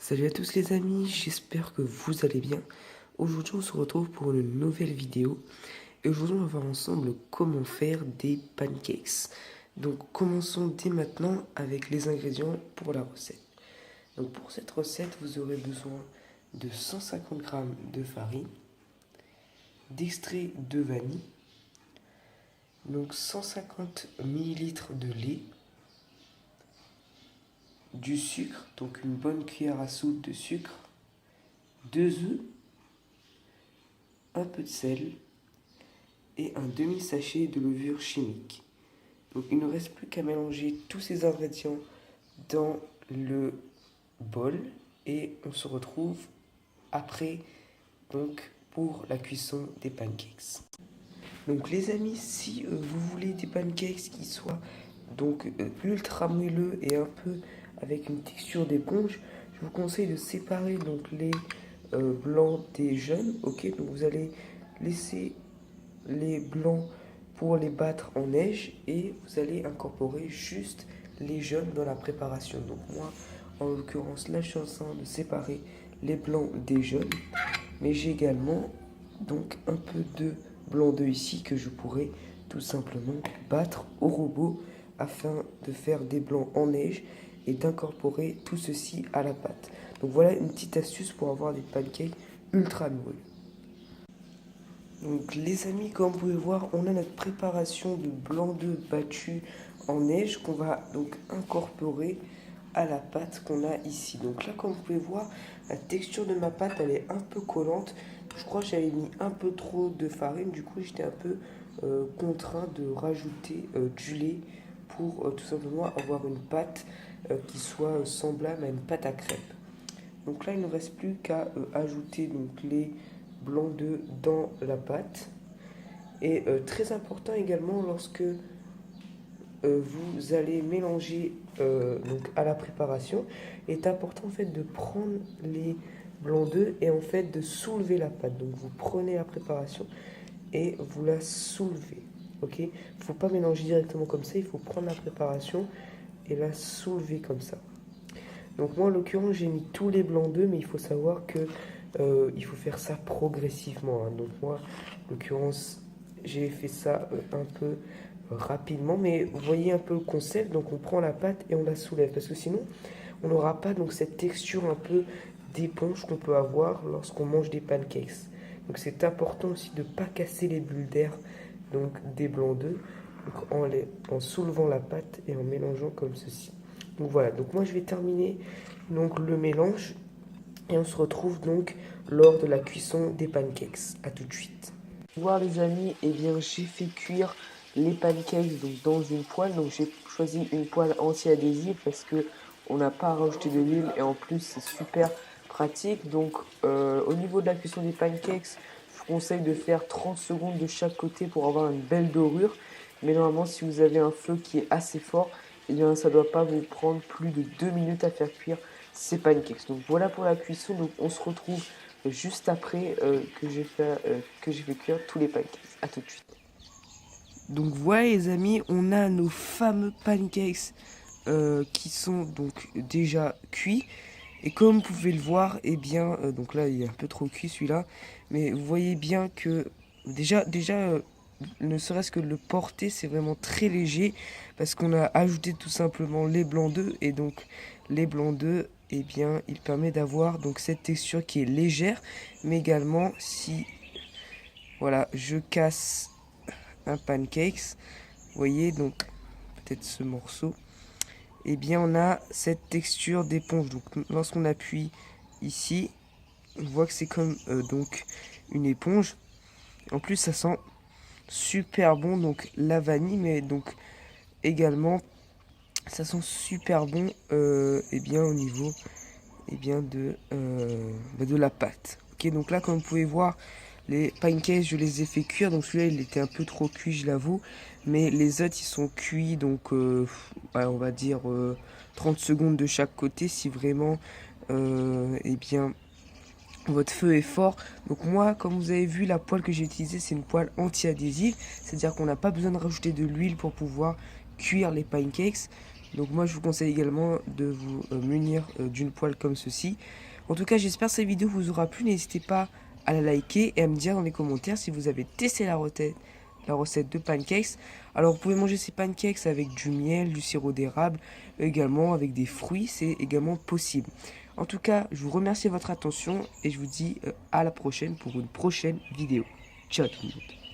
Salut à tous les amis, j'espère que vous allez bien. Aujourd'hui on se retrouve pour une nouvelle vidéo et aujourd'hui on va voir ensemble comment faire des pancakes. Donc commençons dès maintenant avec les ingrédients pour la recette. Donc pour cette recette vous aurez besoin de 150 g de farine, d'extrait de vanille, donc 150 ml de lait, du sucre, donc une bonne cuillère à soupe de sucre, 2 œufs, un peu de sel et un demi-sachet de levure chimique. Donc il ne reste plus qu'à mélanger tous ces ingrédients dans le bol et on se retrouve après donc pour la cuisson des pancakes. Donc les amis, si vous voulez des pancakes qui soient donc ultra moelleux et un peu avec une texture d'éponge, je vous conseille de séparer donc les blancs des jaunes. Ok, donc vous allez laisser les blancs pour les battre en neige et vous allez incorporer juste les jaunes dans la préparation. Donc moi, en l'occurrence, là je suis en train de séparer les blancs des jaunes, mais j'ai également donc un peu de blanc d'œuf ici que je pourrais tout simplement battre au robot afin de faire des blancs en neige et d'incorporer tout ceci à la pâte. Donc voilà une petite astuce pour avoir des pancakes ultra moelleux. Donc les amis, comme vous pouvez voir, on a notre préparation de blanc d'œuf battu en neige qu'on va donc incorporer à la pâte qu'on a ici. Donc là, comme vous pouvez voir, la texture de ma pâte, elle est un peu collante. Je crois que j'avais mis un peu trop de farine, du coup j'étais un peu contraint de rajouter du lait pour tout simplement avoir une pâte qui soit semblable à une pâte à crêpes. Donc là, il ne reste plus qu'à ajouter donc les blancs d'œufs dans la pâte. Et très important également, lorsque vous allez mélanger donc à la préparation, il est important en fait de prendre les blancs d'œufs et en fait de soulever la pâte. Donc vous prenez la préparation et vous la soulevez. Ok, il ne faut pas mélanger directement comme ça, il faut prendre la préparation et la soulever comme ça. Donc moi en l'occurrence j'ai mis tous les blancs d'œufs, mais il faut savoir que il faut faire ça progressivement. Hein. Donc moi en l'occurrence j'ai fait ça un peu rapidement, mais vous voyez un peu le concept. Donc on prend la pâte et on la soulève parce que sinon on n'aura pas donc cette texture un peu d'éponge qu'on peut avoir lorsqu'on mange des pancakes. Donc c'est important aussi de ne pas casser les bulles d'air donc des blancs d'œufs en soulevant la pâte et en mélangeant comme ceci. Donc voilà, donc moi je vais terminer donc le mélange et on se retrouve donc lors de la cuisson des pancakes. A tout de suite. Voir les amis, et bien j'ai fait cuire les pancakes donc dans une poêle. Donc j'ai choisi une poêle anti-adhésive parce que on n'a pas rajouté de l'huile et en plus c'est super pratique. Donc au niveau de la cuisson des pancakes, je vous conseille de faire 30 secondes de chaque côté pour avoir une belle dorure. Mais normalement si vous avez un feu qui est assez fort, et bien ça ne doit pas vous prendre plus de 2 minutes à faire cuire ces pancakes. Donc voilà pour la cuisson. Donc on se retrouve juste après que j'ai fait cuire tous les pancakes. A tout de suite. Donc voilà les amis, on a nos fameux pancakes qui sont donc déjà cuits. Et comme vous pouvez le voir, eh bien, donc là il est un peu trop cuit celui-là, mais vous voyez bien que déjà ne serait-ce que le porter, c'est vraiment très léger parce qu'on a ajouté tout simplement les blancs d'œufs et donc les blancs d'œufs, eh bien, il permet d'avoir donc cette texture qui est légère, mais également si voilà, je casse un pancakes, vous voyez donc peut-être ce morceau, eh bien on a cette texture d'éponge. Donc lorsqu'on appuie ici, on voit que c'est comme donc une éponge. En plus ça sent super bon, donc la vanille, mais donc également ça sent super bon et bien au niveau et bien de la pâte. Ok, donc là comme vous pouvez voir, les pancakes je les ai fait cuire, donc celui-là il était un peu trop cuit, je l'avoue, mais les autres ils sont cuits donc ouais, on va dire 30 secondes de chaque côté si vraiment et bien votre feu est fort. Donc moi, comme vous avez vu, la poêle que j'ai utilisée, c'est une poêle anti-adhésive. C'est-à-dire qu'on n'a pas besoin de rajouter de l'huile pour pouvoir cuire les pancakes. Donc moi je vous conseille également de vous munir d'une poêle comme ceci. En tout cas j'espère que cette vidéo vous aura plu, n'hésitez pas à la liker et à me dire dans les commentaires si vous avez testé la recette de pancakes. Alors vous pouvez manger ces pancakes avec du miel, du sirop d'érable, également avec des fruits, c'est également possible. En tout cas je vous remercie de votre attention et je vous dis à la prochaine pour une prochaine vidéo. Ciao tout le monde.